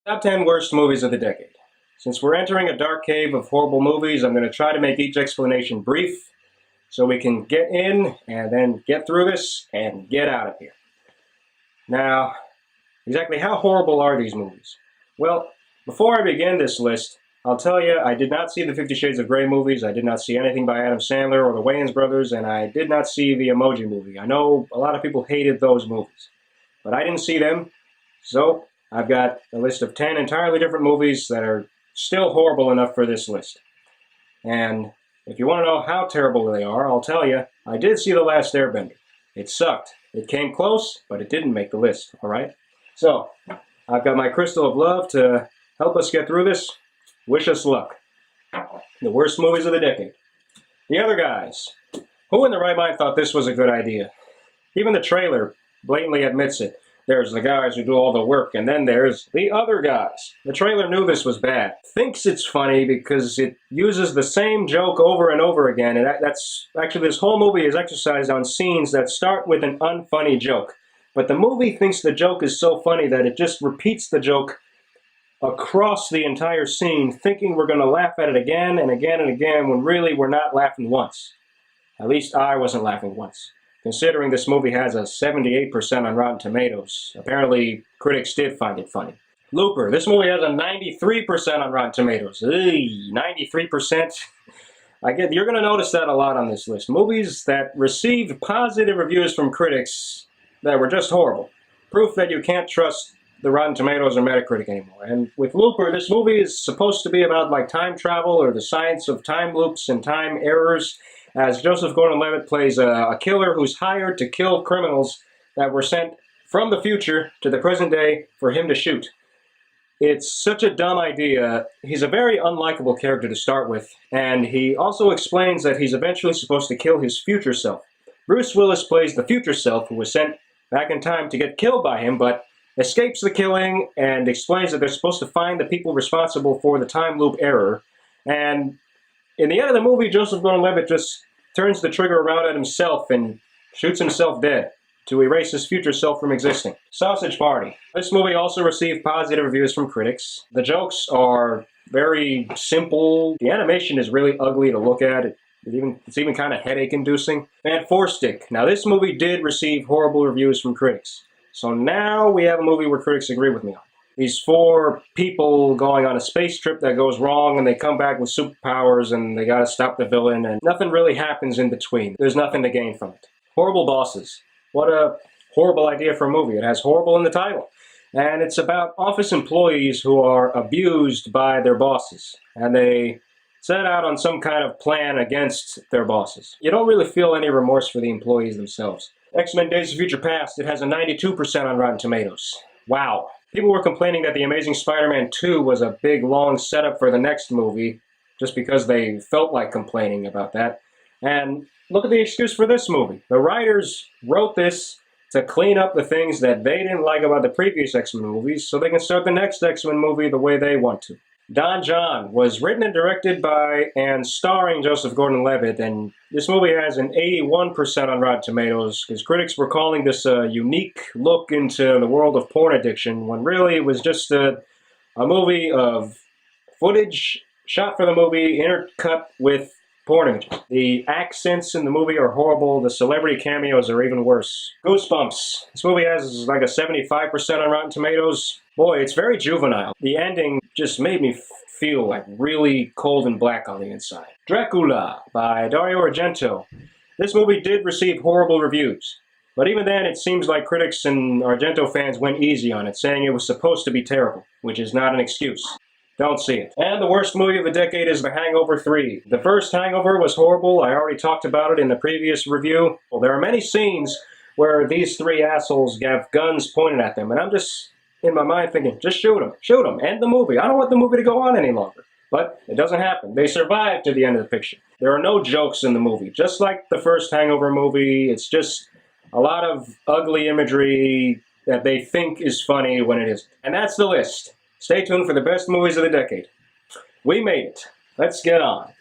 Top 10 worst movies of the decade. Since we're entering a dark cave of horrible movies, I'm going to try to make each explanation brief so we can get in and then get through this and get out of here. Now, exactly how horrible are these movies? Well, before I begin this list, I'll tell you I did not see the 50 Shades of Grey movies, I did not see anything by Adam Sandler or the Wayans brothers, and I did not see the Emoji Movie. I know a lot of people hated those movies, but I didn't see them, so I've got a list of 10 entirely different movies that are still horrible enough for this list. And if you want to know how terrible they are, I'll tell you, I did see The Last Airbender. It sucked. It came close, but it didn't make the list, alright? So, I've got my crystal of love to help us get through this. Wish us luck. The worst movies of the decade. The Other Guys. Who in their right mind thought this was a good idea? Even the trailer blatantly admits it. There's the guys who do all the work, and then there's the other guys. The trailer knew this was bad. Thinks it's funny because it uses the same joke over and over again, and that's actually, this whole movie is exercised on scenes that start with an unfunny joke. But the movie thinks the joke is so funny that it just repeats the joke across the entire scene, thinking we're going to laugh at it again and again and again, when really we're not laughing once. At least I wasn't laughing once. Considering this movie has a 78% on Rotten Tomatoes. Apparently, critics did find it funny. Looper. This movie has a 93% on Rotten Tomatoes. 93%. You're going to notice that a lot on this list. Movies that received positive reviews from critics that were just horrible. Proof that you can't trust the Rotten Tomatoes or Metacritic anymore. And with Looper, this movie is supposed to be about like time travel or the science of time loops and time errors, as Joseph Gordon-Levitt plays a killer who's hired to kill criminals that were sent from the future to the present day for him to shoot. It's such a dumb idea. He's a very unlikable character to start with, and he also explains that he's eventually supposed to kill his future self. Bruce Willis plays the future self who was sent back in time to get killed by him, but escapes the killing and explains that they're supposed to find the people responsible for the time loop error. And in the end of the movie, Joseph Gordon-Levitt just turns the trigger around at himself and shoots himself dead to erase his future self from existing. Sausage Party. This movie also received positive reviews from critics. The jokes are very simple. The animation is really ugly to look at. It's even kind of headache-inducing. And Four Stick. Now, this movie did receive horrible reviews from critics. So now we have a movie where critics agree with me on. These four people going on a space trip that goes wrong, and they come back with superpowers, and they gotta stop the villain, and nothing really happens in between. There's nothing to gain from it. Horrible Bosses. What a horrible idea for a movie. It has horrible in the title. And it's about office employees who are abused by their bosses. And they set out on some kind of plan against their bosses. You don't really feel any remorse for the employees themselves. X-Men Days of Future Past. It has a 92% on Rotten Tomatoes. Wow. People were complaining that The Amazing Spider-Man 2 was a big, long setup for the next movie, just because they felt like complaining about that. And look at the excuse for this movie. The writers wrote this to clean up the things that they didn't like about the previous X-Men movies, so they can start the next X-Men movie the way they want to. Donjon was written and directed by and starring Joseph Gordon-Levitt, and this movie has an 81% on Rotten Tomatoes, because critics were calling this a unique look into the world of porn addiction, when really it was just a movie of footage shot for the movie, intercut with porn images. The accents in the movie are horrible. The celebrity cameos are even worse. Goosebumps. This movie has like a 75% on Rotten Tomatoes. Boy, it's very juvenile. The ending just made me feel like really cold and black on the inside. Dracula by Dario Argento. This movie did receive horrible reviews. But even then, it seems like critics and Argento fans went easy on it, saying it was supposed to be terrible, which is not an excuse. Don't see it. And the worst movie of the decade is The Hangover 3. The first Hangover was horrible. I already talked about it in the previous review. Well, there are many scenes where these three assholes have guns pointed at them, and I'm just, in my mind, thinking, just shoot them. Shoot them. End the movie. I don't want the movie to go on any longer. But it doesn't happen. They survive to the end of the picture. There are no jokes in the movie. Just like the first Hangover movie, it's just a lot of ugly imagery that they think is funny when it isn't. And that's the list. Stay tuned for the best movies of the decade. We made it. Let's get on.